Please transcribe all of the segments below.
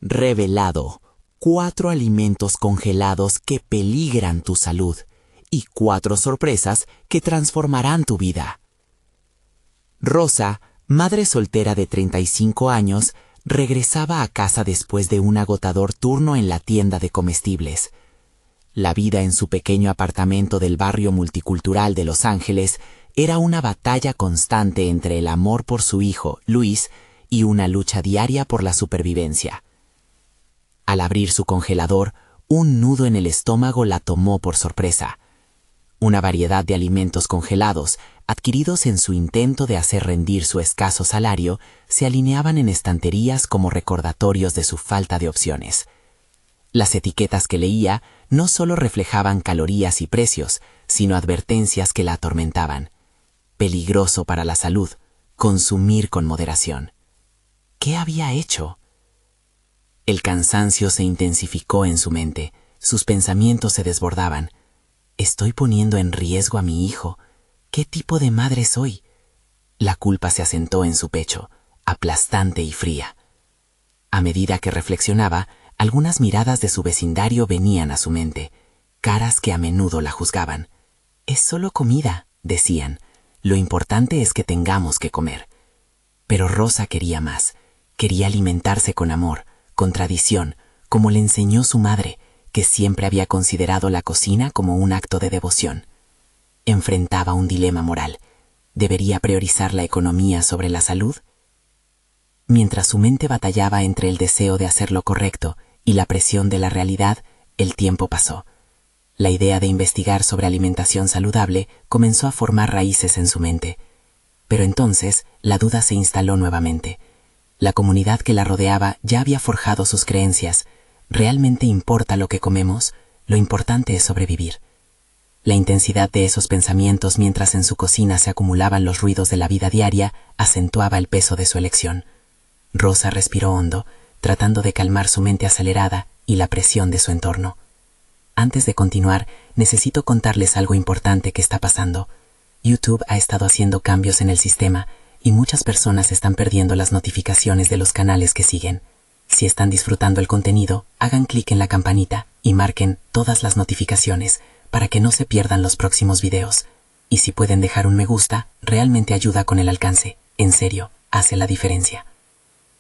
Revelado: 4 alimentos congelados que peligran tu salud y 4 sorpresas que transformarán tu vida. Rosa, madre soltera de 35 años, regresaba a casa después de un agotador turno en la tienda de comestibles. La vida en su pequeño apartamento del barrio multicultural de Los Ángeles era una batalla constante entre el amor por su hijo, Luis, y una lucha diaria por la supervivencia. Al abrir su congelador, un nudo en el estómago la tomó por sorpresa. Una variedad de alimentos congelados, adquiridos en su intento de hacer rendir su escaso salario, se alineaban en estanterías como recordatorios de su falta de opciones. Las etiquetas que leía no solo reflejaban calorías y precios, sino advertencias que la atormentaban. Peligroso para la salud, consumir con moderación. ¿Qué había hecho? El cansancio se intensificó en su mente, sus pensamientos se desbordaban. ¿Estoy poniendo en riesgo a mi hijo? ¿Qué tipo de madre soy? La culpa se asentó en su pecho, aplastante y fría. A medida que reflexionaba, algunas miradas de su vecindario venían a su mente, caras que a menudo la juzgaban. «Es solo comida», decían. «Lo importante es que tengamos que comer». Pero Rosa quería más. Quería alimentarse con amor, con tradición, como le enseñó su madre, que siempre había considerado la cocina como un acto de devoción. Enfrentaba un dilema moral. ¿Debería priorizar la economía sobre la salud? Mientras su mente batallaba entre el deseo de hacer lo correcto y la presión de la realidad, el tiempo pasó. La idea de investigar sobre alimentación saludable comenzó a formar raíces en su mente. Pero entonces la duda se instaló nuevamente. La comunidad que la rodeaba ya había forjado sus creencias. ¿Realmente importa lo que comemos? Lo importante es sobrevivir. La intensidad de esos pensamientos mientras en su cocina se acumulaban los ruidos de la vida diaria acentuaba el peso de su elección. Rosa respiró hondo, tratando de calmar su mente acelerada y la presión de su entorno. Antes de continuar, necesito contarles algo importante que está pasando. YouTube ha estado haciendo cambios en el sistema y muchas personas están perdiendo las notificaciones de los canales que siguen. Si están disfrutando el contenido, hagan clic en la campanita y marquen todas las notificaciones para que no se pierdan los próximos videos. Y si pueden dejar un me gusta, realmente ayuda con el alcance. En serio, hace la diferencia.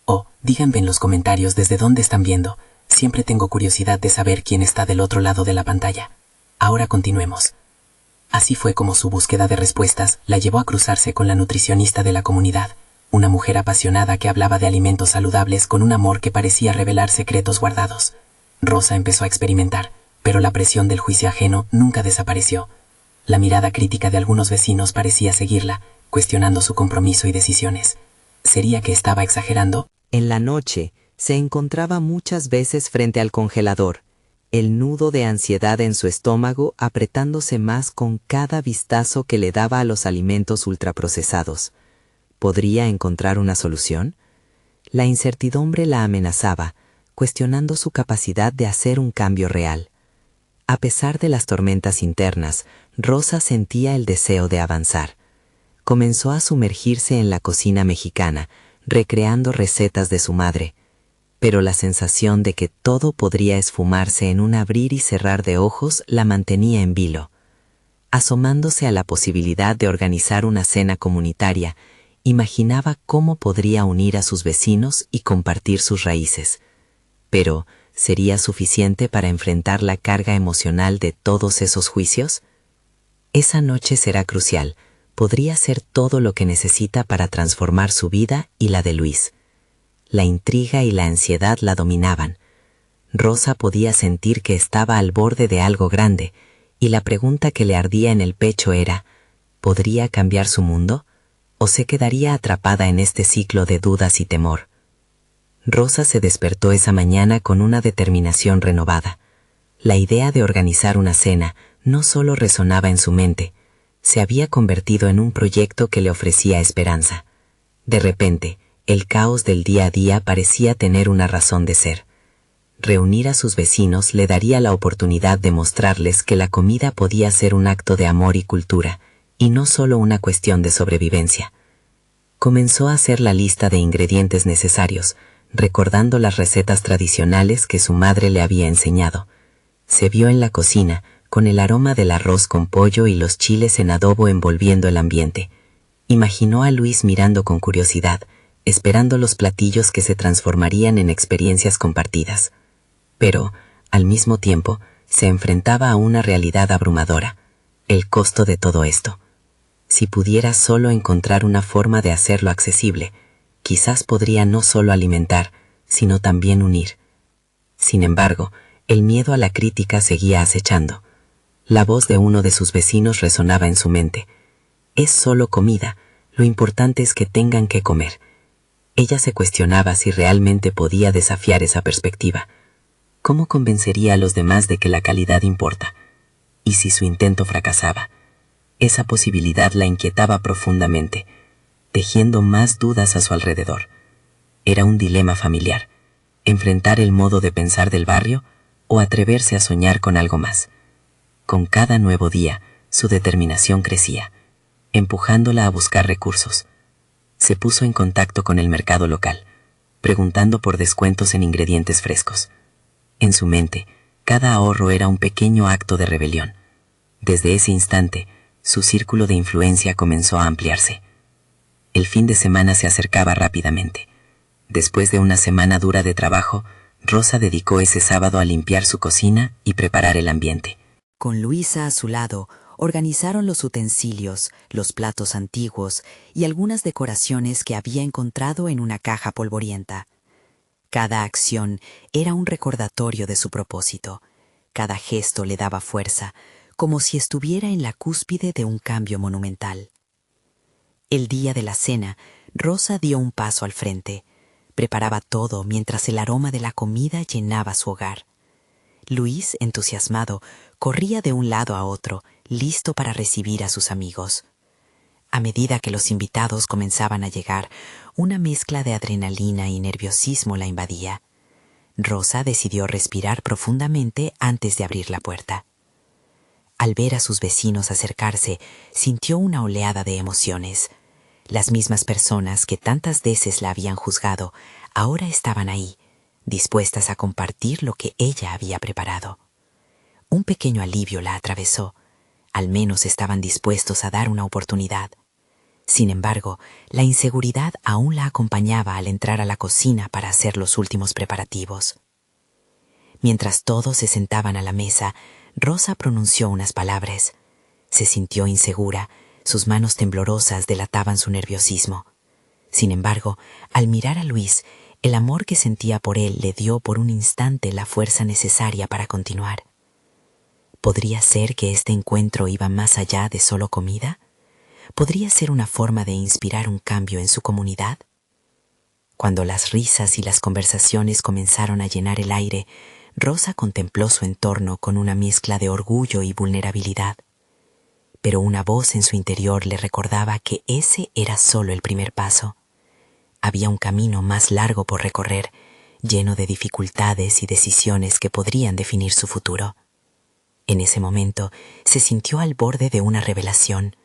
O díganme en los comentarios desde dónde están viendo. Siempre tengo curiosidad de saber quién está del otro lado de la pantalla. Ahora continuemos. Así fue como su búsqueda de respuestas la llevó a cruzarse con la nutricionista de la comunidad, una mujer apasionada que hablaba de alimentos saludables con un amor que parecía revelar secretos guardados. Rosa empezó a experimentar, pero la presión del juicio ajeno nunca desapareció. La mirada crítica de algunos vecinos parecía seguirla, cuestionando su compromiso y decisiones. ¿Sería que estaba exagerando? En la noche, se encontraba muchas veces frente al congelador, el nudo de ansiedad en su estómago apretándose más con cada vistazo que le daba a los alimentos ultraprocesados. ¿Podría encontrar una solución? La incertidumbre la amenazaba, cuestionando su capacidad de hacer un cambio real. A pesar de las tormentas internas, Rosa sentía el deseo de avanzar. Comenzó a sumergirse en la cocina mexicana, recreando recetas de su madre, pero la sensación de que todo podría esfumarse en un abrir y cerrar de ojos la mantenía en vilo. Asomándose a la posibilidad de organizar una cena comunitaria, imaginaba cómo podría unir a sus vecinos y compartir sus raíces. Pero, ¿sería suficiente para enfrentar la carga emocional de todos esos juicios? Esa noche será crucial. Podría ser todo lo que necesita para transformar su vida y la de Luis. La intriga y la ansiedad la dominaban. Rosa podía sentir que estaba al borde de algo grande, y la pregunta que le ardía en el pecho era, ¿podría cambiar su mundo? ¿O se quedaría atrapada en este ciclo de dudas y temor? Rosa se despertó esa mañana con una determinación renovada. La idea de organizar una cena no solo resonaba en su mente, se había convertido en un proyecto que le ofrecía esperanza. De repente, el caos del día a día parecía tener una razón de ser. Reunir a sus vecinos le daría la oportunidad de mostrarles que la comida podía ser un acto de amor y cultura, y no solo una cuestión de sobrevivencia. Comenzó a hacer la lista de ingredientes necesarios, recordando las recetas tradicionales que su madre le había enseñado. Se vio en la cocina, con el aroma del arroz con pollo y los chiles en adobo envolviendo el ambiente. Imaginó a Luis mirando con curiosidad, esperando los platillos que se transformarían en experiencias compartidas. Pero, al mismo tiempo, se enfrentaba a una realidad abrumadora: el costo de todo esto. Si pudiera solo encontrar una forma de hacerlo accesible, quizás podría no solo alimentar, sino también unir. Sin embargo, el miedo a la crítica seguía acechando. La voz de uno de sus vecinos resonaba en su mente. Es solo comida, lo importante es que tengan que comer. Ella se cuestionaba si realmente podía desafiar esa perspectiva. ¿Cómo convencería a los demás de que la calidad importa? ¿Y si su intento fracasaba? Esa posibilidad la inquietaba profundamente, tejiendo más dudas a su alrededor. Era un dilema familiar: enfrentar el modo de pensar del barrio o atreverse a soñar con algo más. Con cada nuevo día, su determinación crecía, empujándola a buscar recursos. Se puso en contacto con el mercado local, preguntando por descuentos en ingredientes frescos. En su mente, cada ahorro era un pequeño acto de rebelión. Desde ese instante, su círculo de influencia comenzó a ampliarse. El fin de semana se acercaba rápidamente. Después de una semana dura de trabajo, Rosa dedicó ese sábado a limpiar su cocina y preparar el ambiente. Con Luisa a su lado, organizaron los utensilios, los platos antiguos y algunas decoraciones que había encontrado en una caja polvorienta. Cada acción era un recordatorio de su propósito. Cada gesto le daba fuerza, como si estuviera en la cúspide de un cambio monumental. El día de la cena, Rosa dio un paso al frente. Preparaba todo mientras el aroma de la comida llenaba su hogar. Luis, entusiasmado, corría de un lado a otro, listo para recibir a sus amigos. A medida que los invitados comenzaban a llegar, una mezcla de adrenalina y nerviosismo la invadía. Rosa decidió respirar profundamente antes de abrir la puerta. Al ver a sus vecinos acercarse, sintió una oleada de emociones. Las mismas personas que tantas veces la habían juzgado, ahora estaban ahí, dispuestas a compartir lo que ella había preparado. Un pequeño alivio la atravesó. Al menos estaban dispuestos a dar una oportunidad. Sin embargo, la inseguridad aún la acompañaba al entrar a la cocina para hacer los últimos preparativos. Mientras todos se sentaban a la mesa, Rosa pronunció unas palabras. Se sintió insegura, sus manos temblorosas delataban su nerviosismo. Sin embargo, al mirar a Luis, el amor que sentía por él le dio por un instante la fuerza necesaria para continuar. ¿Podría ser que este encuentro iba más allá de solo comida? ¿Podría ser una forma de inspirar un cambio en su comunidad? Cuando las risas y las conversaciones comenzaron a llenar el aire, Rosa contempló su entorno con una mezcla de orgullo y vulnerabilidad. Pero una voz en su interior le recordaba que ese era solo el primer paso. Había un camino más largo por recorrer, lleno de dificultades y decisiones que podrían definir su futuro. En ese momento se sintió al borde de una revelación.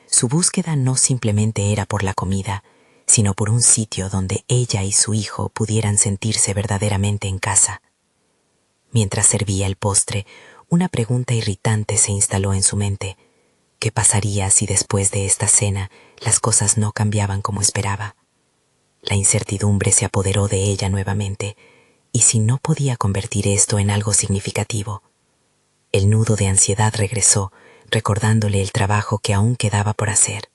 Su búsqueda no simplemente era por la comida, sino por un sitio donde ella y su hijo pudieran sentirse verdaderamente en casa. Mientras servía el postre, una pregunta irritante se instaló en su mente. ¿Qué pasaría si después de esta cena las cosas no cambiaban como esperaba? La incertidumbre se apoderó de ella nuevamente, y si no podía convertir esto en algo significativo. El nudo de ansiedad regresó, recordándole el trabajo que aún quedaba por hacer.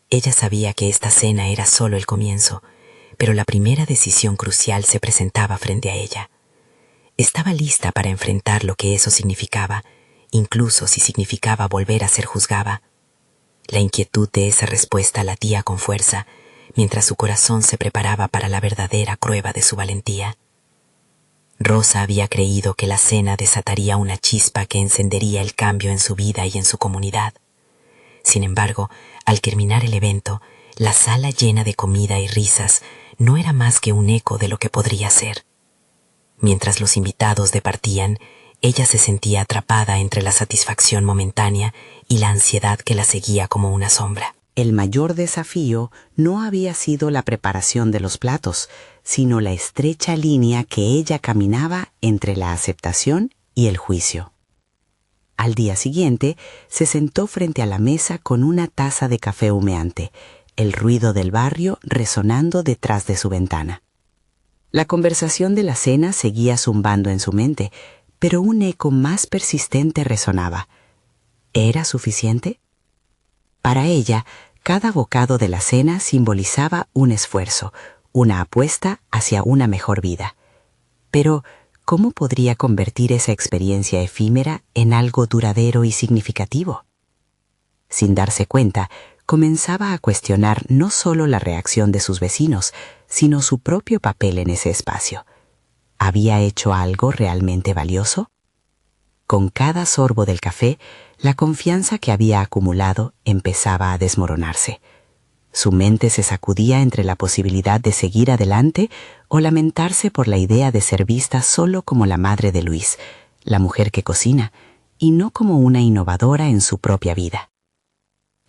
Ella sabía que esta cena era solo el comienzo, pero la primera decisión crucial se presentaba frente a ella. Estaba lista para enfrentar lo que eso significaba, incluso si significaba volver a ser juzgada. La inquietud de esa respuesta latía con fuerza, mientras su corazón se preparaba para la verdadera prueba de su valentía. Rosa había creído que la cena desataría una chispa que encendería el cambio en su vida y en su comunidad. Sin embargo, al terminar el evento, la sala llena de comida y risas no era más que un eco de lo que podría ser. Mientras los invitados departían, ella se sentía atrapada entre la satisfacción momentánea y la ansiedad que la seguía como una sombra. El mayor desafío no había sido la preparación de los platos, sino la estrecha línea que ella caminaba entre la aceptación y el juicio. Al día siguiente, se sentó frente a la mesa con una taza de café humeante, el ruido del barrio resonando detrás de su ventana. La conversación de la cena seguía zumbando en su mente, pero un eco más persistente resonaba. ¿Era suficiente? Para ella, cada bocado de la cena simbolizaba un esfuerzo, una apuesta hacia una mejor vida. Pero, ¿cómo podría convertir esa experiencia efímera en algo duradero y significativo? Sin darse cuenta, comenzaba a cuestionar no solo la reacción de sus vecinos, sino su propio papel en ese espacio. ¿Había hecho algo realmente valioso? Con cada sorbo del café, la confianza que había acumulado empezaba a desmoronarse. Su mente se sacudía entre la posibilidad de seguir adelante o lamentarse por la idea de ser vista solo como la madre de Luis, la mujer que cocina, y no como una innovadora en su propia vida.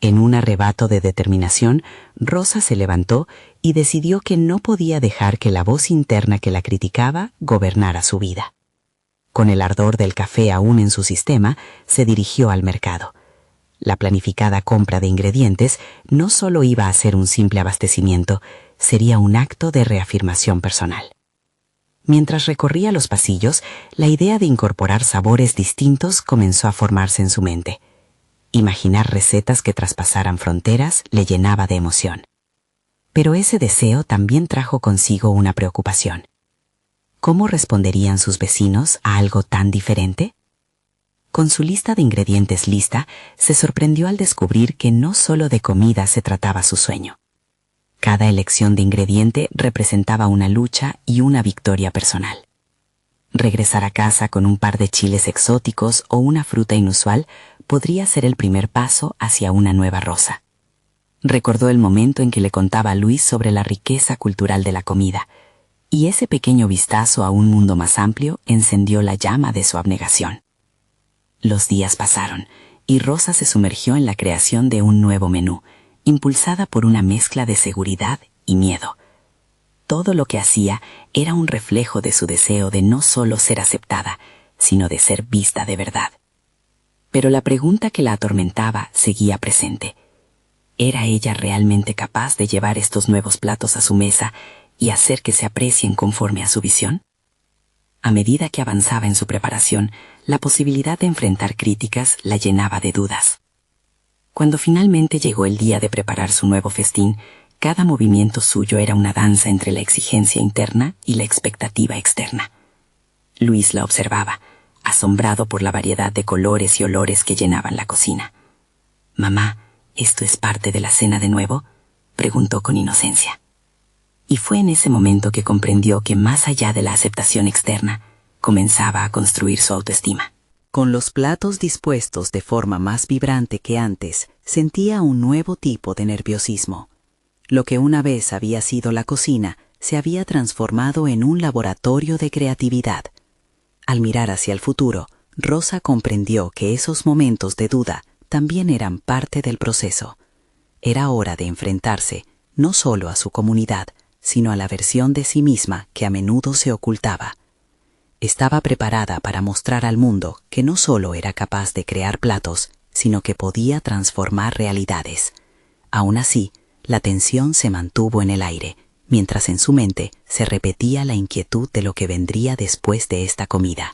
En un arrebato de determinación, Rosa se levantó y decidió que no podía dejar que la voz interna que la criticaba gobernara su vida. Con el ardor del café aún en su sistema, se dirigió al mercado. La planificada compra de ingredientes no solo iba a ser un simple abastecimiento, sería un acto de reafirmación personal. Mientras recorría los pasillos, la idea de incorporar sabores distintos comenzó a formarse en su mente. Imaginar recetas que traspasaran fronteras le llenaba de emoción. Pero ese deseo también trajo consigo una preocupación. ¿Cómo responderían sus vecinos a algo tan diferente? Con su lista de ingredientes lista, se sorprendió al descubrir que no solo de comida se trataba su sueño. Cada elección de ingrediente representaba una lucha y una victoria personal. Regresar a casa con un par de chiles exóticos o una fruta inusual podría ser el primer paso hacia una nueva Rosa. Recordó el momento en que le contaba a Luis sobre la riqueza cultural de la comida, y ese pequeño vistazo a un mundo más amplio encendió la llama de su abnegación. Los días pasaron, y Rosa se sumergió en la creación de un nuevo menú, impulsada por una mezcla de seguridad y miedo. Todo lo que hacía era un reflejo de su deseo de no solo ser aceptada, sino de ser vista de verdad. Pero la pregunta que la atormentaba seguía presente. ¿Era ella realmente capaz de llevar estos nuevos platos a su mesa y hacer que se aprecien conforme a su visión? A medida que avanzaba en su preparación, la posibilidad de enfrentar críticas la llenaba de dudas. Cuando finalmente llegó el día de preparar su nuevo festín, cada movimiento suyo era una danza entre la exigencia interna y la expectativa externa. Luis la observaba, asombrado por la variedad de colores y olores que llenaban la cocina. «Mamá, ¿esto es parte de la cena de nuevo?», preguntó con inocencia. Y fue en ese momento que comprendió que más allá de la aceptación externa, comenzaba a construir su autoestima. Con los platos dispuestos de forma más vibrante que antes, sentía un nuevo tipo de nerviosismo. Lo que una vez había sido la cocina se había transformado en un laboratorio de creatividad. Al mirar hacia el futuro, Rosa comprendió que esos momentos de duda también eran parte del proceso. Era hora de enfrentarse no solo a su comunidad, sino a la versión de sí misma que a menudo se ocultaba. Estaba preparada para mostrar al mundo que no solo era capaz de crear platos, sino que podía transformar realidades. Aún así, la tensión se mantuvo en el aire, mientras en su mente se repetía la inquietud de lo que vendría después de esta comida.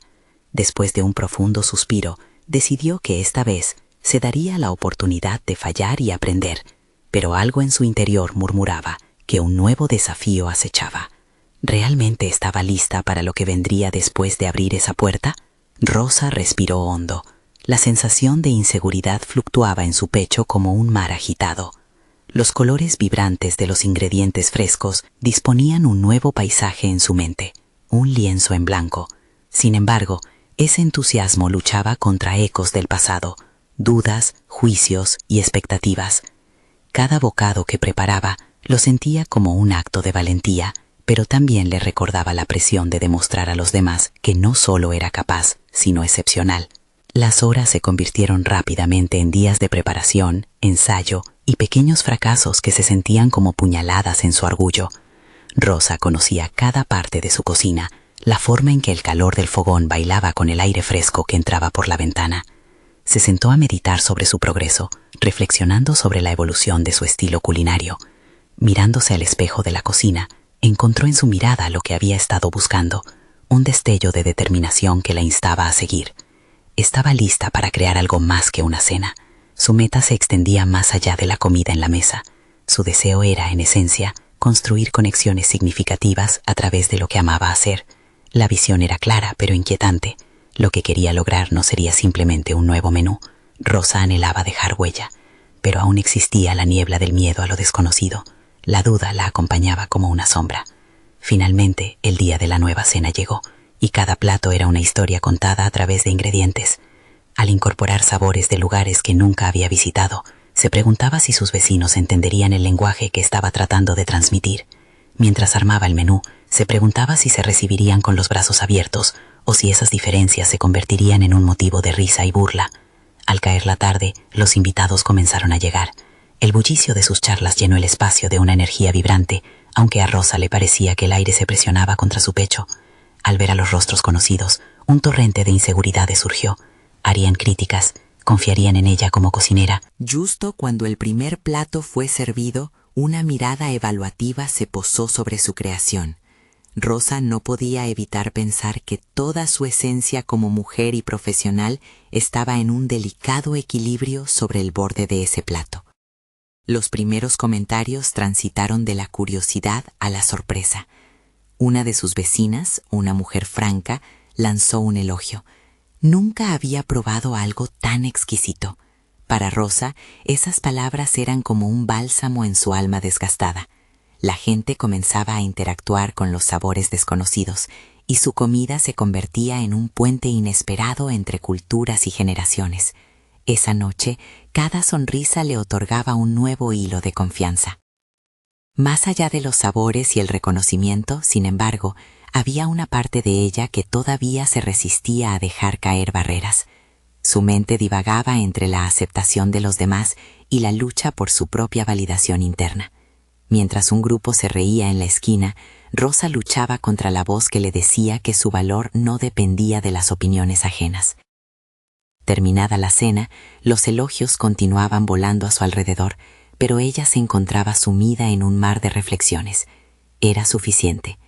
Después de un profundo suspiro, decidió que esta vez se daría la oportunidad de fallar y aprender, pero algo en su interior murmuraba que un nuevo desafío acechaba. ¿Realmente estaba lista para lo que vendría después de abrir esa puerta? Rosa respiró hondo. La sensación de inseguridad fluctuaba en su pecho como un mar agitado. Los colores vibrantes de los ingredientes frescos disponían un nuevo paisaje en su mente, un lienzo en blanco. Sin embargo, ese entusiasmo luchaba contra ecos del pasado, dudas, juicios y expectativas. Cada bocado que preparaba lo sentía como un acto de valentía, pero también le recordaba la presión de demostrar a los demás que no solo era capaz, sino excepcional. Las horas se convirtieron rápidamente en días de preparación, ensayo y pequeños fracasos que se sentían como puñaladas en su orgullo. Rosa conocía cada parte de su cocina, la forma en que el calor del fogón bailaba con el aire fresco que entraba por la ventana. Se sentó a meditar sobre su progreso, reflexionando sobre la evolución de su estilo culinario. Mirándose al espejo de la cocina, encontró en su mirada lo que había estado buscando, un destello de determinación que la instaba a seguir. Estaba lista para crear algo más que una cena. Su meta se extendía más allá de la comida en la mesa. Su deseo era, en esencia, construir conexiones significativas a través de lo que amaba hacer. La visión era clara, pero inquietante. Lo que quería lograr no sería simplemente un nuevo menú. Rosa anhelaba dejar huella, pero aún existía la niebla del miedo a lo desconocido. La duda la acompañaba como una sombra. Finalmente, el día de la nueva cena llegó, y cada plato era una historia contada a través de ingredientes. Al incorporar sabores de lugares que nunca había visitado, se preguntaba si sus vecinos entenderían el lenguaje que estaba tratando de transmitir. Mientras armaba el menú, se preguntaba si se recibirían con los brazos abiertos o si esas diferencias se convertirían en un motivo de risa y burla. Al caer la tarde, los invitados comenzaron a llegar. El bullicio de sus charlas llenó el espacio de una energía vibrante, aunque a Rosa le parecía que el aire se presionaba contra su pecho. Al ver a los rostros conocidos, un torrente de inseguridades surgió. Harían críticas, confiarían en ella como cocinera. Justo cuando el primer plato fue servido, una mirada evaluativa se posó sobre su creación. Rosa no podía evitar pensar que toda su esencia como mujer y profesional estaba en un delicado equilibrio sobre el borde de ese plato. Los primeros comentarios transitaron de la curiosidad a la sorpresa. Una de sus vecinas, una mujer franca, lanzó un elogio. Nunca había probado algo tan exquisito. Para Rosa, esas palabras eran como un bálsamo en su alma desgastada. La gente comenzaba a interactuar con los sabores desconocidos, y su comida se convertía en un puente inesperado entre culturas y generaciones. Esa noche, cada sonrisa le otorgaba un nuevo hilo de confianza. Más allá de los sabores y el reconocimiento, sin embargo, había una parte de ella que todavía se resistía a dejar caer barreras. Su mente divagaba entre la aceptación de los demás y la lucha por su propia validación interna. Mientras un grupo se reía en la esquina, Rosa luchaba contra la voz que le decía que su valor no dependía de las opiniones ajenas. Terminada la cena, los elogios continuaban volando a su alrededor, pero ella se encontraba sumida en un mar de reflexiones. Era suficiente.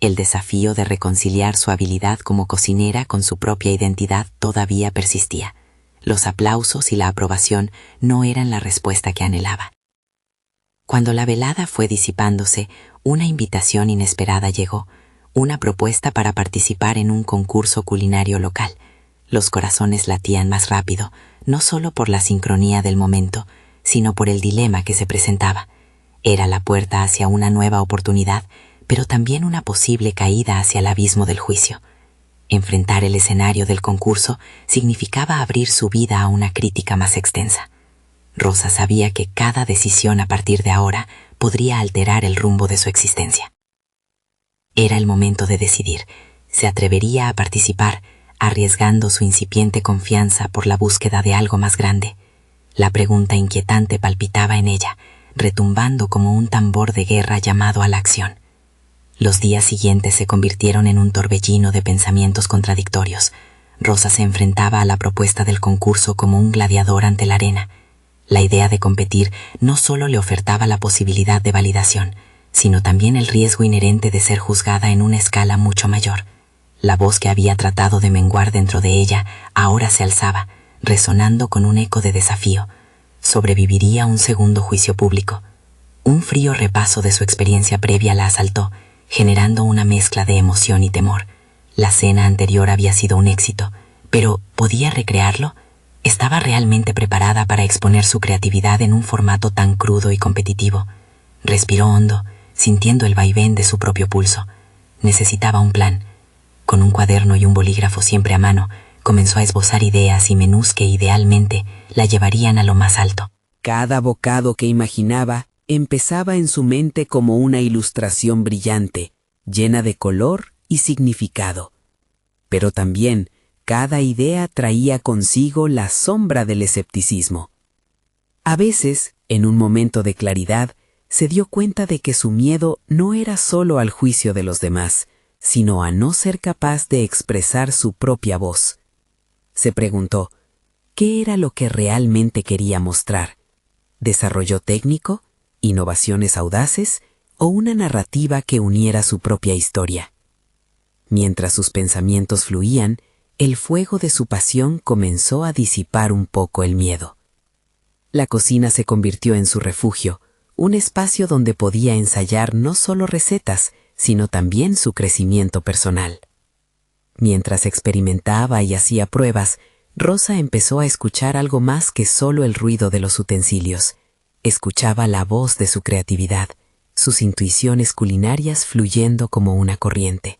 El desafío de reconciliar su habilidad como cocinera con su propia identidad todavía persistía. Los aplausos y la aprobación no eran la respuesta que anhelaba. Cuando la velada fue disipándose, una invitación inesperada llegó, una propuesta para participar en un concurso culinario local. Los corazones latían más rápido, no solo por la sincronía del momento, sino por el dilema que se presentaba. Era la puerta hacia una nueva oportunidad, pero también una posible caída hacia el abismo del juicio. Enfrentar el escenario del concurso significaba abrir su vida a una crítica más extensa. Rosa sabía que cada decisión a partir de ahora podría alterar el rumbo de su existencia. Era el momento de decidir. ¿Se atrevería a participar, arriesgando su incipiente confianza por la búsqueda de algo más grande? La pregunta inquietante palpitaba en ella, retumbando como un tambor de guerra llamado a la acción. Los días siguientes se convirtieron en un torbellino de pensamientos contradictorios. Rosa se enfrentaba a la propuesta del concurso como un gladiador ante la arena. La idea de competir no solo le ofertaba la posibilidad de validación, sino también el riesgo inherente de ser juzgada en una escala mucho mayor. La voz que había tratado de menguar dentro de ella ahora se alzaba, resonando con un eco de desafío. Sobreviviría un segundo juicio público. Un frío repaso de su experiencia previa la asaltó, generando una mezcla de emoción y temor. La cena anterior había sido un éxito, pero ¿podía recrearlo? ¿Estaba realmente preparada para exponer su creatividad en un formato tan crudo y competitivo? Respiró hondo, sintiendo el vaivén de su propio pulso. Necesitaba un plan. Con un cuaderno y un bolígrafo siempre a mano, comenzó a esbozar ideas y menús que idealmente la llevarían a lo más alto. Cada bocado que imaginaba empezaba en su mente como una ilustración brillante, llena de color y significado. Pero también cada idea traía consigo la sombra del escepticismo. A veces, en un momento de claridad, se dio cuenta de que su miedo no era solo al juicio de los demás, sino a no ser capaz de expresar su propia voz. Se preguntó, ¿qué era lo que realmente quería mostrar? ¿Desarrollo técnico, innovaciones audaces o una narrativa que uniera su propia historia? Mientras sus pensamientos fluían, el fuego de su pasión comenzó a disipar un poco el miedo. La cocina se convirtió en su refugio, un espacio donde podía ensayar no solo recetas, sino también su crecimiento personal. Mientras experimentaba y hacía pruebas, Rosa empezó a escuchar algo más que solo el ruido de los utensilios. Escuchaba la voz de su creatividad, sus intuiciones culinarias fluyendo como una corriente.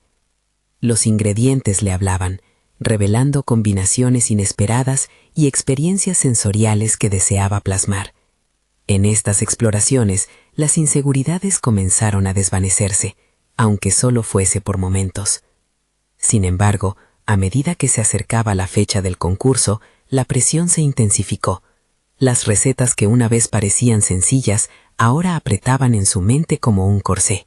Los ingredientes le hablaban, revelando combinaciones inesperadas y experiencias sensoriales que deseaba plasmar. En estas exploraciones, las inseguridades comenzaron a desvanecerse, aunque solo fuese por momentos. Sin embargo, a medida que se acercaba la fecha del concurso, la presión se intensificó. Las recetas que una vez parecían sencillas, ahora apretaban en su mente como un corsé.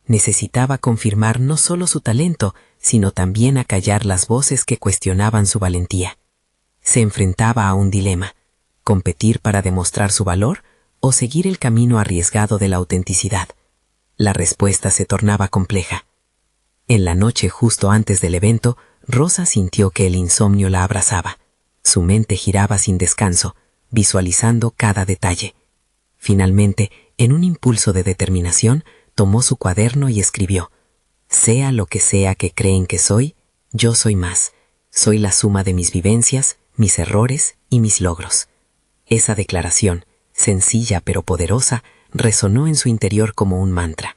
Necesitaba confirmar no solo su talento, sino también acallar las voces que cuestionaban su valentía. Se enfrentaba a un dilema: competir para demostrar su valor o seguir el camino arriesgado de la autenticidad. La respuesta se tornaba compleja. En la noche justo antes del evento, Rosa sintió que el insomnio la abrazaba. Su mente giraba sin descanso, visualizando cada detalle. Finalmente, en un impulso de determinación, tomó su cuaderno y escribió: «Sea lo que sea que creen que soy, yo soy más. Soy la suma de mis vivencias, mis errores y mis logros». Esa declaración, sencilla pero poderosa, resonó en su interior como un mantra.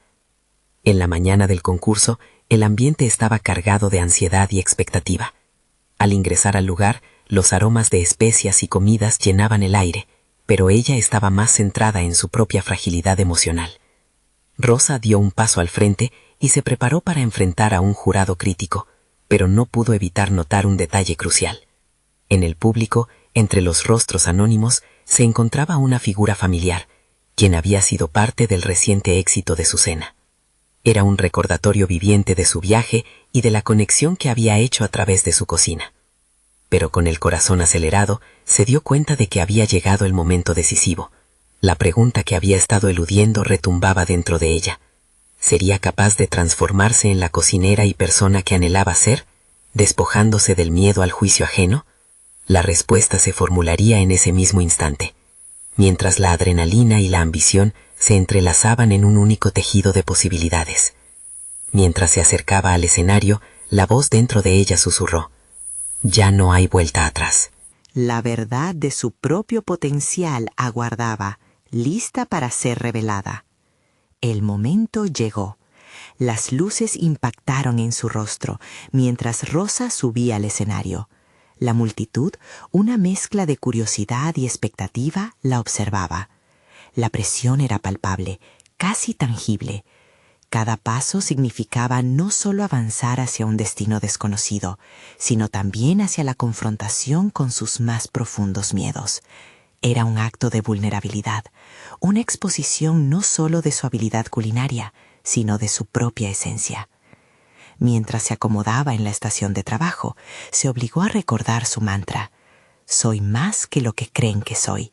En la mañana del concurso, el ambiente estaba cargado de ansiedad y expectativa. Al ingresar al lugar, los aromas de especias y comidas llenaban el aire, pero ella estaba más centrada en su propia fragilidad emocional. Rosa dio un paso al frente y se preparó para enfrentar a un jurado crítico, pero no pudo evitar notar un detalle crucial. En el público, entre los rostros anónimos, se encontraba una figura familiar, quien había sido parte del reciente éxito de su cena. Era un recordatorio viviente de su viaje y de la conexión que había hecho a través de su cocina. Pero con el corazón acelerado, se dio cuenta de que había llegado el momento decisivo. La pregunta que había estado eludiendo retumbaba dentro de ella. ¿Sería capaz de transformarse en la cocinera y persona que anhelaba ser, despojándose del miedo al juicio ajeno? La respuesta se formularía en ese mismo instante, mientras la adrenalina y la ambición se entrelazaban en un único tejido de posibilidades. Mientras se acercaba al escenario, la voz dentro de ella susurró: «Ya no hay vuelta atrás». La verdad de su propio potencial aguardaba, lista para ser revelada. El momento llegó. Las luces impactaron en su rostro mientras Rosa subía al escenario. La multitud, una mezcla de curiosidad y expectativa, la observaba. La presión era palpable, casi tangible. Cada paso significaba no solo avanzar hacia un destino desconocido, sino también hacia la confrontación con sus más profundos miedos. Era un acto de vulnerabilidad, una exposición no solo de su habilidad culinaria, sino de su propia esencia. Mientras se acomodaba en la estación de trabajo, se obligó a recordar su mantra: «Soy más que lo que creen que soy».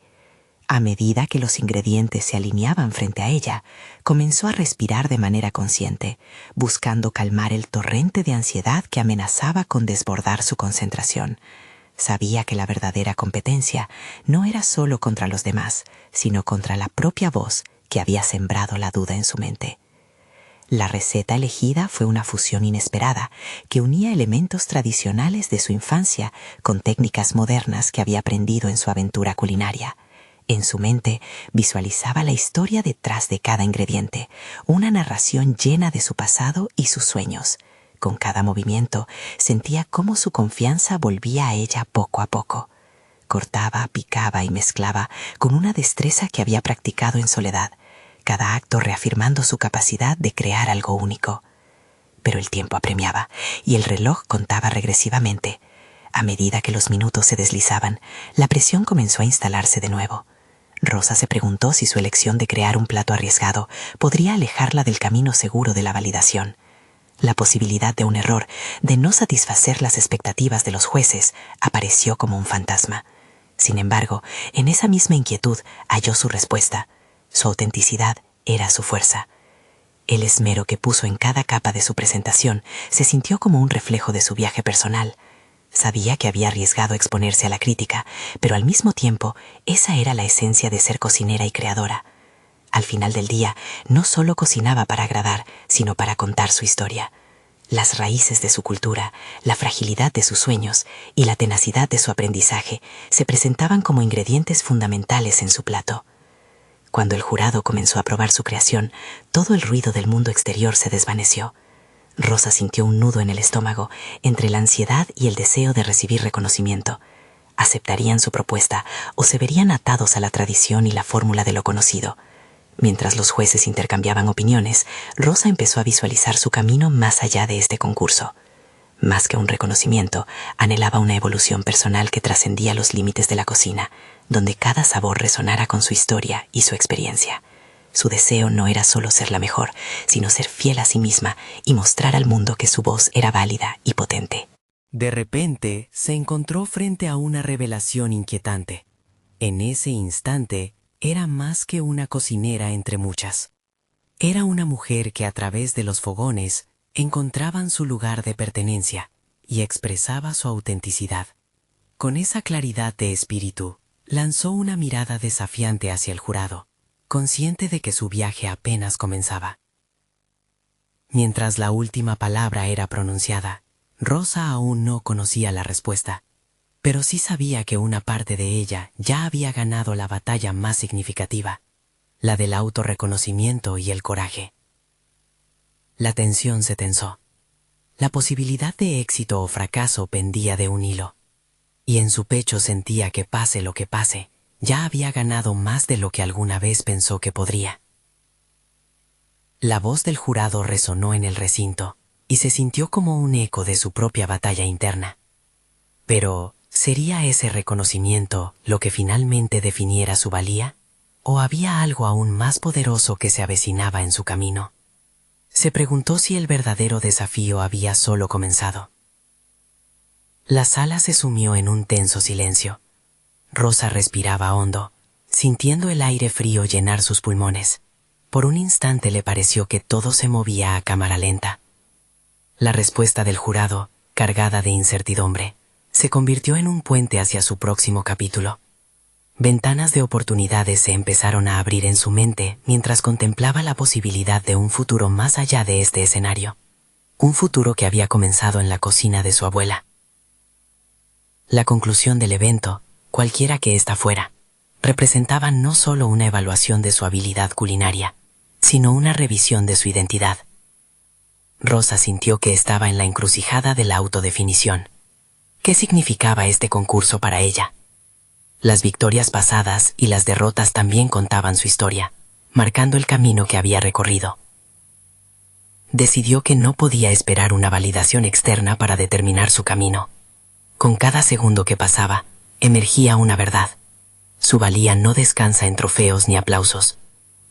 A medida que los ingredientes se alineaban frente a ella, comenzó a respirar de manera consciente, buscando calmar el torrente de ansiedad que amenazaba con desbordar su concentración. Sabía que la verdadera competencia no era solo contra los demás, sino contra la propia voz que había sembrado la duda en su mente. La receta elegida fue una fusión inesperada que unía elementos tradicionales de su infancia con técnicas modernas que había aprendido en su aventura culinaria. En su mente visualizaba la historia detrás de cada ingrediente, una narración llena de su pasado y sus sueños. Con cada movimiento sentía cómo su confianza volvía a ella poco a poco. Cortaba, picaba y mezclaba con una destreza que había practicado en soledad, cada acto reafirmando su capacidad de crear algo único. Pero el tiempo apremiaba y el reloj contaba regresivamente. A medida que los minutos se deslizaban, la presión comenzó a instalarse de nuevo. Rosa se preguntó si su elección de crear un plato arriesgado podría alejarla del camino seguro de la validación. La posibilidad de un error, de no satisfacer las expectativas de los jueces, apareció como un fantasma. Sin embargo, en esa misma inquietud halló su respuesta. Su autenticidad era su fuerza. El esmero que puso en cada capa de su presentación se sintió como un reflejo de su viaje personal. Sabía que había arriesgado exponerse a la crítica, pero al mismo tiempo, esa era la esencia de ser cocinera y creadora. Al final del día, no solo cocinaba para agradar, sino para contar su historia. Las raíces de su cultura, la fragilidad de sus sueños y la tenacidad de su aprendizaje se presentaban como ingredientes fundamentales en su plato. Cuando el jurado comenzó a probar su creación, todo el ruido del mundo exterior se desvaneció. Rosa sintió un nudo en el estómago entre la ansiedad y el deseo de recibir reconocimiento. ¿Aceptarían su propuesta o se verían atados a la tradición y la fórmula de lo conocido? Mientras los jueces intercambiaban opiniones, Rosa empezó a visualizar su camino más allá de este concurso. Más que un reconocimiento, anhelaba una evolución personal que trascendía los límites de la cocina, donde cada sabor resonara con su historia y su experiencia. Su deseo no era solo ser la mejor, sino ser fiel a sí misma y mostrar al mundo que su voz era válida y potente. De repente, se encontró frente a una revelación inquietante. En ese instante, era más que una cocinera entre muchas. Era una mujer que a través de los fogones encontraban su lugar de pertenencia y expresaba su autenticidad. Con esa claridad de espíritu, lanzó una mirada desafiante hacia el jurado, consciente de que su viaje apenas comenzaba. Mientras la última palabra era pronunciada, Rosa aún no conocía la respuesta, pero sí sabía que una parte de ella ya había ganado la batalla más significativa, la del autorreconocimiento y el coraje. La tensión se tensó. La posibilidad de éxito o fracaso pendía de un hilo, y en su pecho sentía que pase lo que pase, ya había ganado más de lo que alguna vez pensó que podría. La voz del jurado resonó en el recinto y se sintió como un eco de su propia batalla interna. Pero, ¿sería ese reconocimiento lo que finalmente definiera su valía? ¿O había algo aún más poderoso que se avecinaba en su camino? Se preguntó si el verdadero desafío había solo comenzado. La sala se sumió en un tenso silencio. Rosa respiraba hondo, sintiendo el aire frío llenar sus pulmones. Por un instante le pareció que todo se movía a cámara lenta. La respuesta del jurado, cargada de incertidumbre, se convirtió en un puente hacia su próximo capítulo. Ventanas de oportunidades se empezaron a abrir en su mente mientras contemplaba la posibilidad de un futuro más allá de este escenario. Un futuro que había comenzado en la cocina de su abuela. La conclusión del evento, cualquiera que ésta fuera, representaba no solo una evaluación de su habilidad culinaria, sino una revisión de su identidad. Rosa sintió que estaba en la encrucijada de la autodefinición. ¿Qué significaba este concurso para ella? Las victorias pasadas y las derrotas también contaban su historia, marcando el camino que había recorrido. Decidió que no podía esperar una validación externa para determinar su camino. Con cada segundo que pasaba, emergía una verdad. Su valía no descansa en trofeos ni aplausos,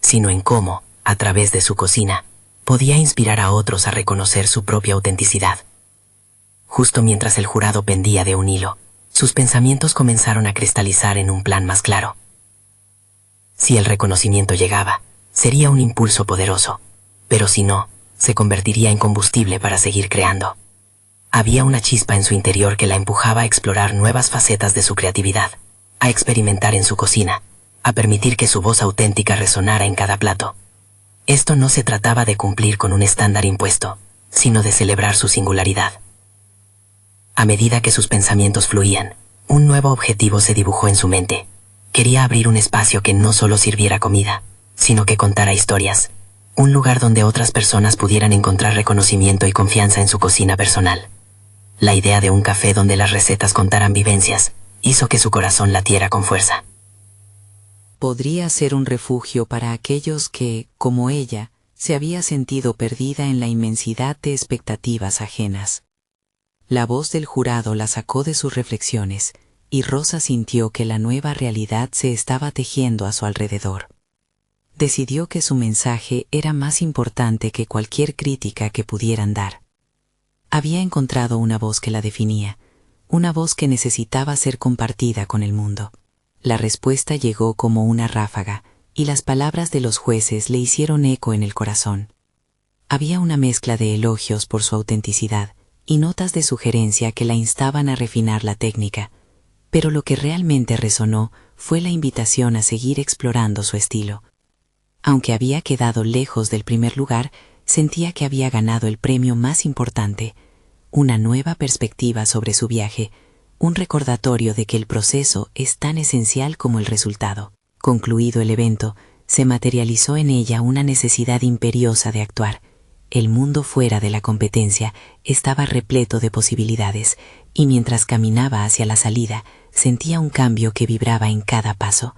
sino en cómo, a través de su cocina, podía inspirar a otros a reconocer su propia autenticidad. Justo mientras el jurado pendía de un hilo, sus pensamientos comenzaron a cristalizar en un plan más claro. Si el reconocimiento llegaba, sería un impulso poderoso, pero si no, se convertiría en combustible para seguir creando. Había una chispa en su interior que la empujaba a explorar nuevas facetas de su creatividad, a experimentar en su cocina, a permitir que su voz auténtica resonara en cada plato. Esto no se trataba de cumplir con un estándar impuesto, sino de celebrar su singularidad. A medida que sus pensamientos fluían, un nuevo objetivo se dibujó en su mente. Quería abrir un espacio que no solo sirviera comida, sino que contara historias. Un lugar donde otras personas pudieran encontrar reconocimiento y confianza en su cocina personal. La idea de un café donde las recetas contaran vivencias hizo que su corazón latiera con fuerza. Podría ser un refugio para aquellos que, como ella, se había sentido perdida en la inmensidad de expectativas ajenas. La voz del jurado la sacó de sus reflexiones y Rosa sintió que la nueva realidad se estaba tejiendo a su alrededor. Decidió que su mensaje era más importante que cualquier crítica que pudieran dar. Había encontrado una voz que la definía, una voz que necesitaba ser compartida con el mundo. La respuesta llegó como una ráfaga, y las palabras de los jueces le hicieron eco en el corazón. Había una mezcla de elogios por su autenticidad y notas de sugerencia que la instaban a refinar la técnica, pero lo que realmente resonó fue la invitación a seguir explorando su estilo. Aunque había quedado lejos del primer lugar, sentía que había ganado el premio más importante, una nueva perspectiva sobre su viaje, un recordatorio de que el proceso es tan esencial como el resultado. Concluido el evento, se materializó en ella una necesidad imperiosa de actuar. El mundo fuera de la competencia estaba repleto de posibilidades, y mientras caminaba hacia la salida, sentía un cambio que vibraba en cada paso.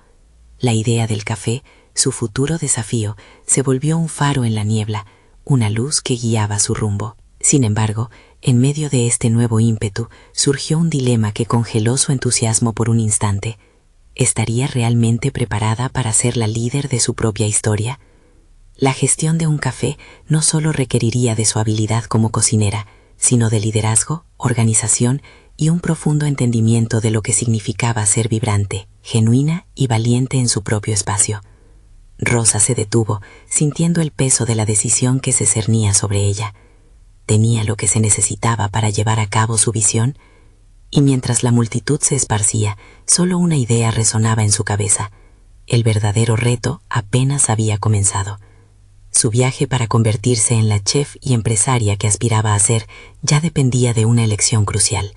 La idea del café, su futuro desafío, se volvió un faro en la niebla, una luz que guiaba su rumbo. Sin embargo, en medio de este nuevo ímpetu, surgió un dilema que congeló su entusiasmo por un instante. ¿Estaría realmente preparada para ser la líder de su propia historia? La gestión de un café no solo requeriría de su habilidad como cocinera, sino de liderazgo, organización y un profundo entendimiento de lo que significaba ser vibrante, genuina y valiente en su propio espacio. Rosa se detuvo, sintiendo el peso de la decisión que se cernía sobre ella. ¿Tenía lo que se necesitaba para llevar a cabo su visión? Y mientras la multitud se esparcía, solo una idea resonaba en su cabeza. El verdadero reto apenas había comenzado. Su viaje para convertirse en la chef y empresaria que aspiraba a ser ya dependía de una elección crucial.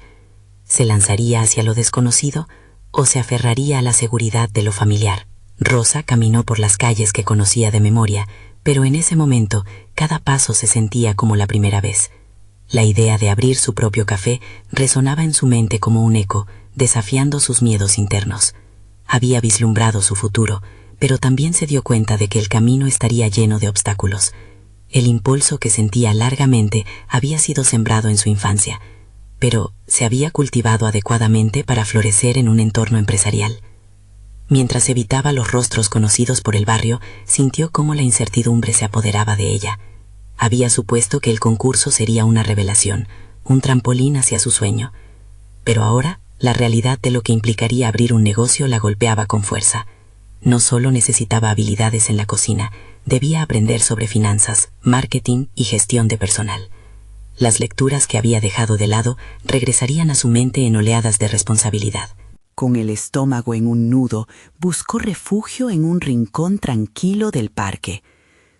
¿Se lanzaría hacia lo desconocido o se aferraría a la seguridad de lo familiar? Rosa caminó por las calles que conocía de memoria, pero en ese momento cada paso se sentía como la primera vez. La idea de abrir su propio café resonaba en su mente como un eco, desafiando sus miedos internos. Había vislumbrado su futuro, pero también se dio cuenta de que el camino estaría lleno de obstáculos. El impulso que sentía largamente había sido sembrado en su infancia, pero se había cultivado adecuadamente para florecer en un entorno empresarial. Mientras evitaba los rostros conocidos por el barrio, sintió cómo la incertidumbre se apoderaba de ella. Había supuesto que el concurso sería una revelación, un trampolín hacia su sueño. Pero ahora, la realidad de lo que implicaría abrir un negocio la golpeaba con fuerza. No solo necesitaba habilidades en la cocina, debía aprender sobre finanzas, marketing y gestión de personal. Las lecturas que había dejado de lado regresarían a su mente en oleadas de responsabilidad. Con el estómago en un nudo, buscó refugio en un rincón tranquilo del parque.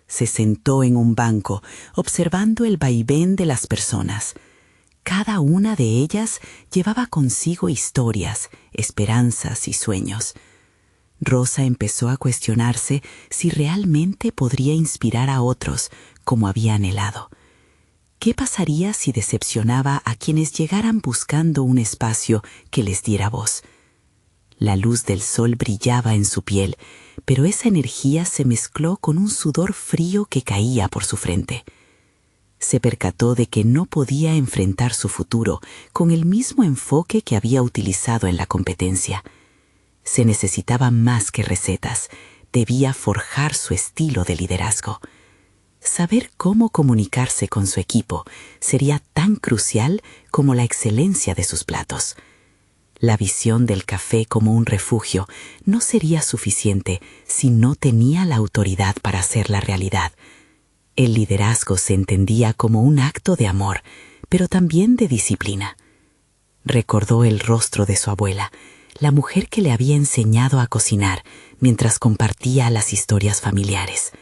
Se sentó en un banco, observando el vaivén de las personas. Cada una de ellas llevaba consigo historias, esperanzas y sueños. Rosa empezó a cuestionarse si realmente podría inspirar a otros como había anhelado. ¿Qué pasaría si decepcionaba a quienes llegaran buscando un espacio que les diera voz? La luz del sol brillaba en su piel, pero esa energía se mezcló con un sudor frío que caía por su frente. Se percató de que no podía enfrentar su futuro con el mismo enfoque que había utilizado en la competencia. Se necesitaba más que recetas, debía forjar su estilo de liderazgo. Saber cómo comunicarse con su equipo sería tan crucial como la excelencia de sus platos. La visión del café como un refugio no sería suficiente si no tenía la autoridad para hacerla realidad. El liderazgo se entendía como un acto de amor, pero también de disciplina. Recordó el rostro de su abuela, la mujer que le había enseñado a cocinar mientras compartía las historias familiares.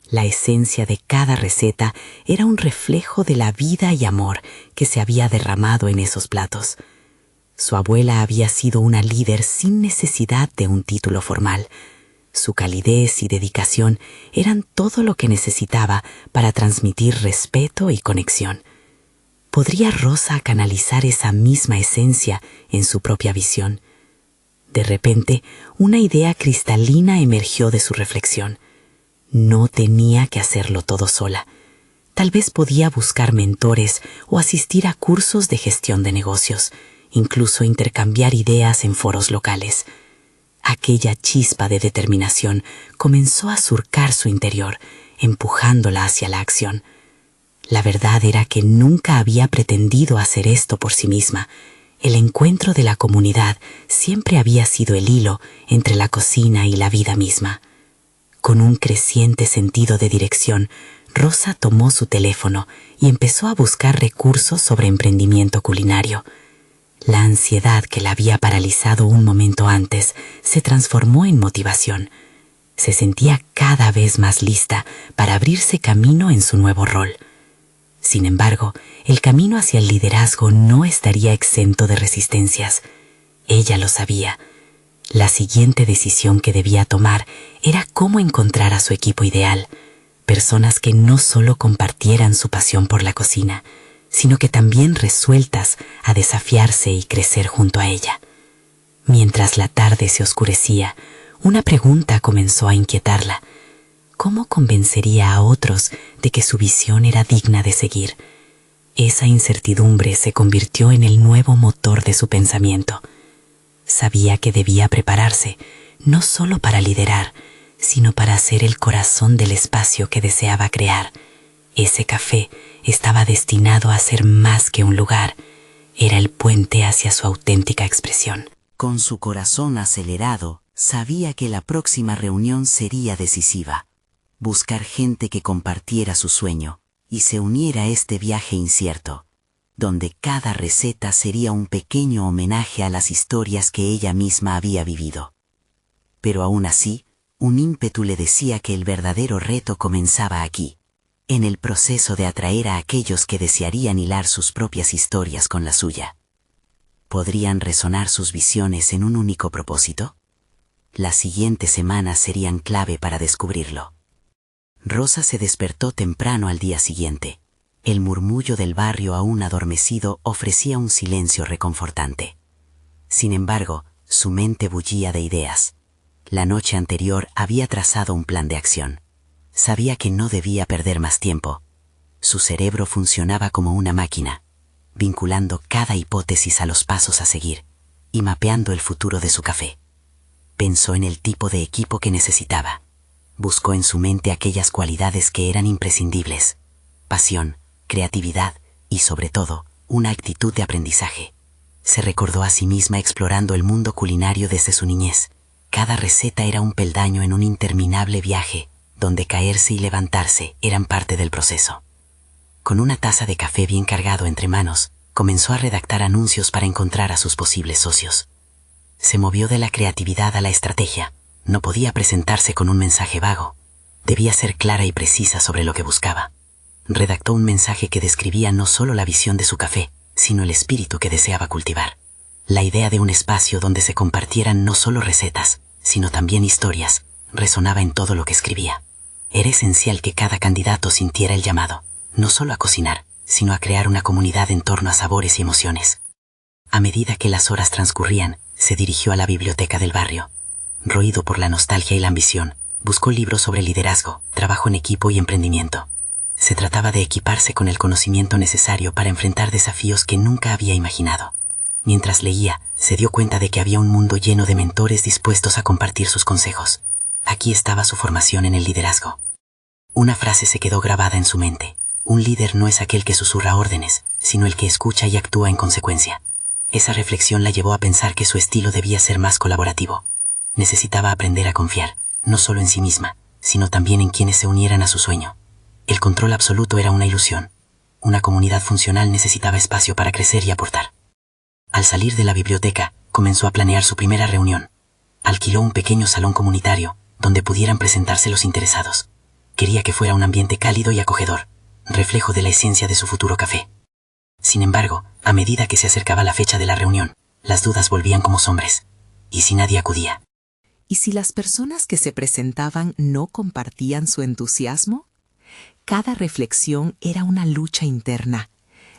La esencia de cada receta era un reflejo de la vida y amor que se había derramado en esos platos. Su abuela había sido una líder sin necesidad de un título formal. Su calidez y dedicación eran todo lo que necesitaba para transmitir respeto y conexión. ¿Podría Rosa canalizar esa misma esencia en su propia visión? De repente, una idea cristalina emergió de su reflexión. No tenía que hacerlo todo sola. Tal vez podía buscar mentores o asistir a cursos de gestión de negocios. incluso intercambiar ideas en foros locales. Aquella chispa de determinación comenzó a surcar su interior, empujándola hacia la acción. La verdad era que nunca había pretendido hacer esto por sí misma. El encuentro de la comunidad siempre había sido el hilo entre la cocina y la vida misma. Con un creciente sentido de dirección, Rosa tomó su teléfono y empezó a buscar recursos sobre emprendimiento culinario. La ansiedad que la había paralizado un momento antes se transformó en motivación. Se sentía cada vez más lista para abrirse camino en su nuevo rol. Sin embargo, el camino hacia el liderazgo no estaría exento de resistencias. Ella lo sabía. La siguiente decisión que debía tomar era cómo encontrar a su equipo ideal. Personas que no solo compartieran su pasión por la cocina, sino que también resueltas a desafiarse y crecer junto a ella. Mientras la tarde se oscurecía, una pregunta comenzó a inquietarla. ¿Cómo convencería a otros de que su visión era digna de seguir? Esa incertidumbre se convirtió en el nuevo motor de su pensamiento. Sabía que debía prepararse, no solo para liderar, sino para ser el corazón del espacio que deseaba crear. Ese café estaba destinado a ser más que un lugar, era el puente hacia su auténtica expresión. Con su corazón acelerado, sabía que la próxima reunión sería decisiva. Buscar gente que compartiera su sueño y se uniera a este viaje incierto, donde cada receta sería un pequeño homenaje a las historias que ella misma había vivido. Pero aún así, un ímpetu le decía que el verdadero reto comenzaba aquí, en el proceso de atraer a aquellos que desearían hilar sus propias historias con la suya. ¿Podrían resonar sus visiones en un único propósito? Las siguientes semanas serían clave para descubrirlo. Rosa se despertó temprano al día siguiente. El murmullo del barrio aún adormecido ofrecía un silencio reconfortante. Sin embargo, su mente bullía de ideas. La noche anterior había trazado un plan de acción. Sabía que no debía perder más tiempo. Su cerebro funcionaba como una máquina, vinculando cada hipótesis a los pasos a seguir y mapeando el futuro de su café. Pensó en el tipo de equipo que necesitaba. Buscó en su mente aquellas cualidades que eran imprescindibles: pasión, creatividad y, sobre todo, una actitud de aprendizaje. Se recordó a sí misma explorando el mundo culinario desde su niñez. Cada receta era un peldaño en un interminable viaje, donde caerse y levantarse eran parte del proceso. Con una taza de café bien cargado entre manos, comenzó a redactar anuncios para encontrar a sus posibles socios. Se movió de la creatividad a la estrategia. No podía presentarse con un mensaje vago. Debía ser clara y precisa sobre lo que buscaba. Redactó un mensaje que describía no solo la visión de su café, sino el espíritu que deseaba cultivar. La idea de un espacio donde se compartieran no solo recetas, sino también historias, resonaba en todo lo que escribía. Era esencial que cada candidato sintiera el llamado, no solo a cocinar, sino a crear una comunidad en torno a sabores y emociones. A medida que las horas transcurrían, se dirigió a la biblioteca del barrio. Roído por la nostalgia y la ambición, buscó libros sobre liderazgo, trabajo en equipo y emprendimiento. Se trataba de equiparse con el conocimiento necesario para enfrentar desafíos que nunca había imaginado. Mientras leía, se dio cuenta de que había un mundo lleno de mentores dispuestos a compartir sus consejos. Aquí estaba su formación en el liderazgo. Una frase se quedó grabada en su mente: un líder no es aquel que susurra órdenes, sino el que escucha y actúa en consecuencia. Esa reflexión la llevó a pensar que su estilo debía ser más colaborativo. Necesitaba aprender a confiar, no solo en sí misma, sino también en quienes se unieran a su sueño. El control absoluto era una ilusión. Una comunidad funcional necesitaba espacio para crecer y aportar. Al salir de la biblioteca, comenzó a planear su primera reunión. Alquiló un pequeño salón comunitario, donde pudieran presentarse los interesados. Quería que fuera un ambiente cálido y acogedor, reflejo de la esencia de su futuro café. Sin embargo, a medida que se acercaba la fecha de la reunión, las dudas volvían como sombras. ¿Y si nadie acudía? ¿Y si las personas que se presentaban no compartían su entusiasmo? Cada reflexión era una lucha interna.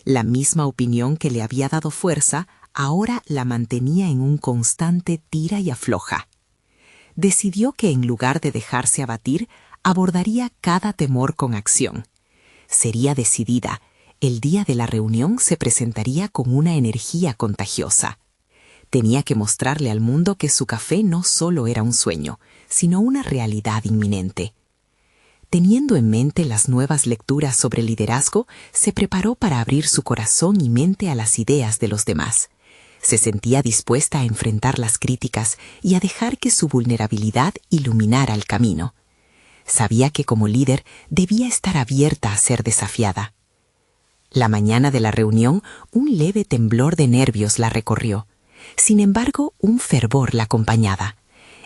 La misma opinión que le había dado fuerza, ahora la mantenía en un constante tira y afloja. Decidió que en lugar de dejarse abatir, abordaría cada temor con acción. Sería decidida, el día de la reunión se presentaría con una energía contagiosa. Tenía que mostrarle al mundo que su café no solo era un sueño, sino una realidad inminente. Teniendo en mente las nuevas lecturas sobre liderazgo, se preparó para abrir su corazón y mente a las ideas de los demás. Se sentía dispuesta a enfrentar las críticas y a dejar que su vulnerabilidad iluminara el camino. Sabía que como líder debía estar abierta a ser desafiada. La mañana de la reunión, un leve temblor de nervios la recorrió. Sin embargo, un fervor la acompañaba.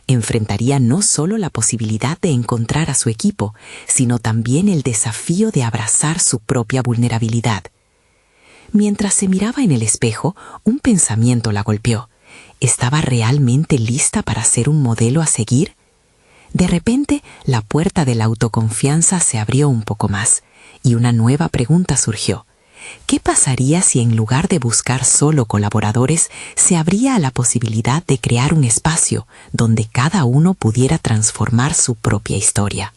Enfrentaría no solo la posibilidad de encontrar a su equipo, sino también el desafío de abrazar su propia vulnerabilidad. Mientras se miraba en el espejo, un pensamiento la golpeó. ¿Estaba realmente lista para ser un modelo a seguir? De repente, la puerta de la autoconfianza se abrió un poco más, y una nueva pregunta surgió. ¿Qué pasaría si en lugar de buscar solo colaboradores, se abría a la posibilidad de crear un espacio donde cada uno pudiera transformar su propia historia?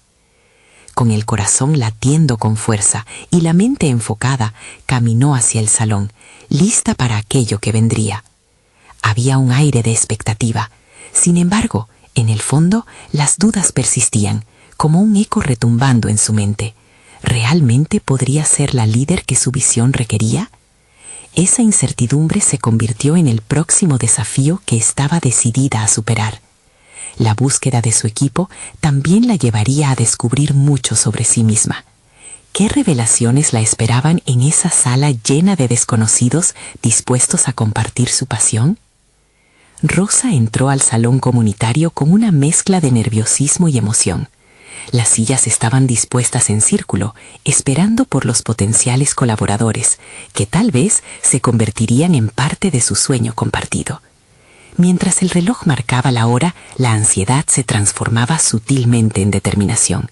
Con el corazón latiendo con fuerza y la mente enfocada, caminó hacia el salón, lista para aquello que vendría. Había un aire de expectativa. Sin embargo, en el fondo, las dudas persistían, como un eco retumbando en su mente. ¿Realmente podría ser la líder que su visión requería? Esa incertidumbre se convirtió en el próximo desafío que estaba decidida a superar. La búsqueda de su equipo también la llevaría a descubrir mucho sobre sí misma. ¿Qué revelaciones la esperaban en esa sala llena de desconocidos dispuestos a compartir su pasión? Rosa entró al salón comunitario con una mezcla de nerviosismo y emoción. Las sillas estaban dispuestas en círculo, esperando por los potenciales colaboradores, que tal vez se convertirían en parte de su sueño compartido. Mientras el reloj marcaba la hora, la ansiedad se transformaba sutilmente en determinación.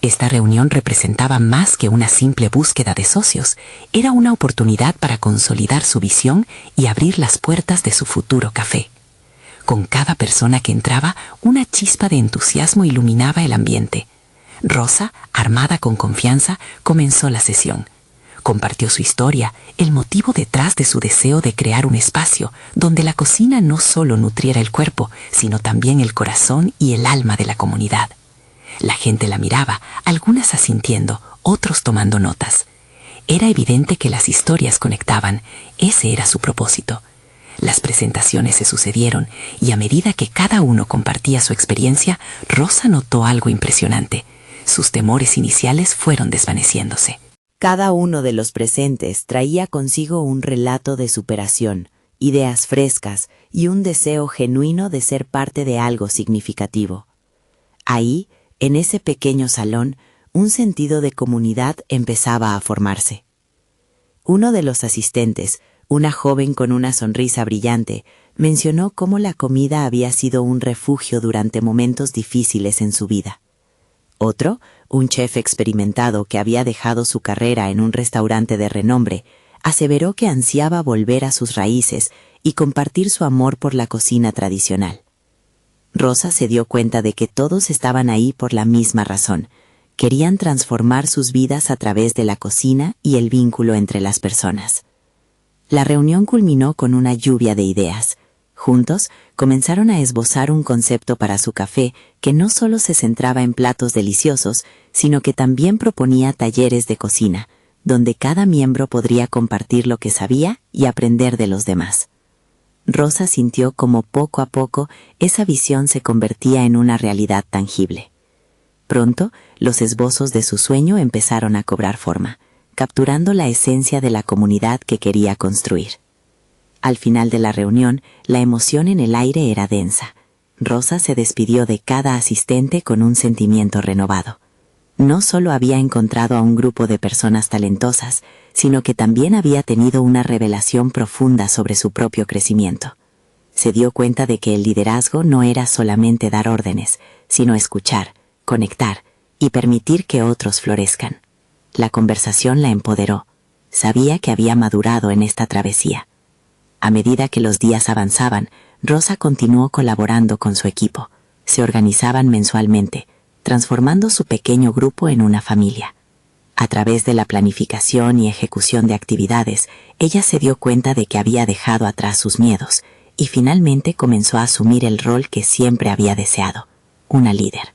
Esta reunión representaba más que una simple búsqueda de socios, era una oportunidad para consolidar su visión y abrir las puertas de su futuro café. Con cada persona que entraba, una chispa de entusiasmo iluminaba el ambiente. Rosa, armada con confianza, comenzó la sesión. Compartió su historia, el motivo detrás de su deseo de crear un espacio donde la cocina no solo nutriera el cuerpo, sino también el corazón y el alma de la comunidad. La gente la miraba, algunas asintiendo, otros tomando notas. Era evidente que las historias conectaban, ese era su propósito. Las presentaciones se sucedieron y a medida que cada uno compartía su experiencia, Rosa notó algo impresionante. Sus temores iniciales fueron desvaneciéndose. Cada uno de los presentes traía consigo un relato de superación, ideas frescas y un deseo genuino de ser parte de algo significativo. Ahí, en ese pequeño salón, un sentido de comunidad empezaba a formarse. Uno de los asistentes, una joven con una sonrisa brillante, mencionó cómo la comida había sido un refugio durante momentos difíciles en su vida. Otro, un chef experimentado que había dejado su carrera en un restaurante de renombre, aseveró que ansiaba volver a sus raíces y compartir su amor por la cocina tradicional. Rosa se dio cuenta de que todos estaban ahí por la misma razón. Querían transformar sus vidas a través de la cocina y el vínculo entre las personas. La reunión culminó con una lluvia de ideas. Juntos, comenzaron a esbozar un concepto para su café que no solo se centraba en platos deliciosos, sino que también proponía talleres de cocina, donde cada miembro podría compartir lo que sabía y aprender de los demás. Rosa sintió como poco a poco esa visión se convertía en una realidad tangible. Pronto, los esbozos de su sueño empezaron a cobrar forma, capturando la esencia de la comunidad que quería construir. Al final de la reunión, la emoción en el aire era densa. Rosa se despidió de cada asistente con un sentimiento renovado. No solo había encontrado a un grupo de personas talentosas, sino que también había tenido una revelación profunda sobre su propio crecimiento. Se dio cuenta de que el liderazgo no era solamente dar órdenes, sino escuchar, conectar y permitir que otros florezcan. La conversación la empoderó. Sabía que había madurado en esta travesía. A medida que los días avanzaban, Rosa continuó colaborando con su equipo. Se organizaban mensualmente, transformando su pequeño grupo en una familia. A través de la planificación y ejecución de actividades, ella se dio cuenta de que había dejado atrás sus miedos y finalmente comenzó a asumir el rol que siempre había deseado, una líder.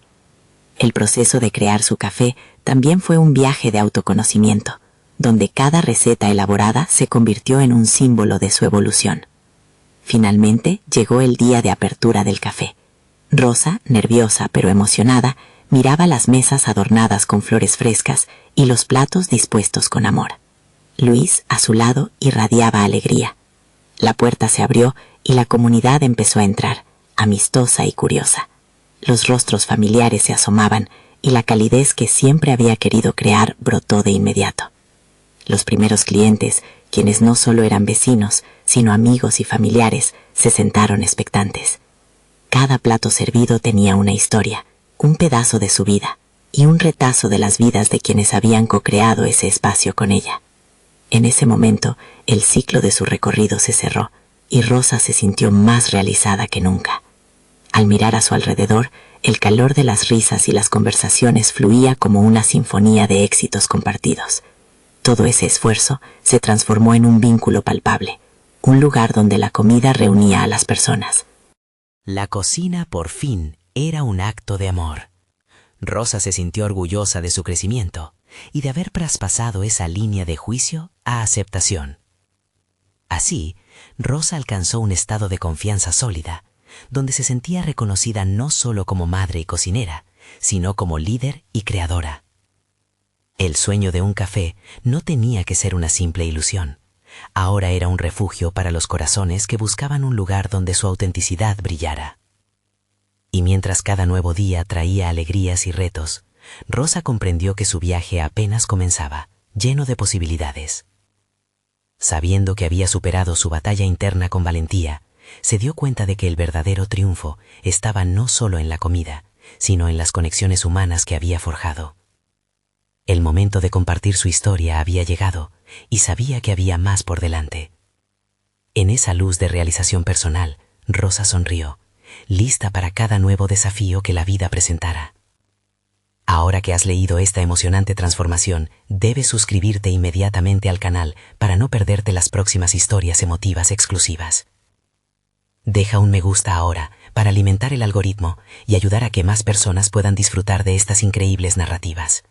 El proceso de crear su café también fue un viaje de autoconocimiento, donde cada receta elaborada se convirtió en un símbolo de su evolución. Finalmente llegó el día de apertura del café. Rosa, nerviosa pero emocionada, miraba las mesas adornadas con flores frescas y los platos dispuestos con amor. Luis, a su lado, irradiaba alegría. La puerta se abrió y la comunidad empezó a entrar, amistosa y curiosa. Los rostros familiares se asomaban y la calidez que siempre había querido crear brotó de inmediato. Los primeros clientes, quienes no solo eran vecinos, sino amigos y familiares, se sentaron expectantes. Cada plato servido tenía una historia, un pedazo de su vida y un retazo de las vidas de quienes habían co-creado ese espacio con ella. En ese momento, el ciclo de su recorrido se cerró y Rosa se sintió más realizada que nunca. Al mirar a su alrededor, el calor de las risas y las conversaciones fluía como una sinfonía de éxitos compartidos. Todo ese esfuerzo se transformó en un vínculo palpable, un lugar donde la comida reunía a las personas. La cocina, por fin, era un acto de amor. Rosa se sintió orgullosa de su crecimiento y de haber traspasado esa línea de juicio a aceptación. Así, Rosa alcanzó un estado de confianza sólida, donde se sentía reconocida no solo como madre y cocinera, sino como líder y creadora. El sueño de un café no tenía que ser una simple ilusión. Ahora era un refugio para los corazones que buscaban un lugar donde su autenticidad brillara. Y mientras cada nuevo día traía alegrías y retos, Rosa comprendió que su viaje apenas comenzaba, lleno de posibilidades. Sabiendo que había superado su batalla interna con valentía, se dio cuenta de que el verdadero triunfo estaba no solo en la comida, sino en las conexiones humanas que había forjado. El momento de compartir su historia había llegado y sabía que había más por delante. En esa luz de realización personal, Rosa sonrió, lista para cada nuevo desafío que la vida presentara. Ahora que has leído esta emocionante transformación, debes suscribirte inmediatamente al canal para no perderte las próximas historias emotivas exclusivas. Deja un me gusta ahora para alimentar el algoritmo y ayudar a que más personas puedan disfrutar de estas increíbles narrativas.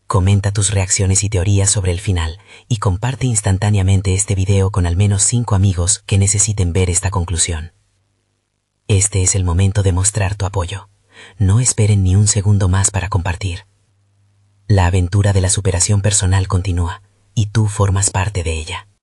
Comenta tus reacciones y teorías sobre el final y comparte instantáneamente este video con al menos 5 amigos que necesiten ver esta conclusión. Este es el momento de mostrar tu apoyo. No esperen ni un segundo más para compartir. La aventura de la superación personal continúa y tú formas parte de ella.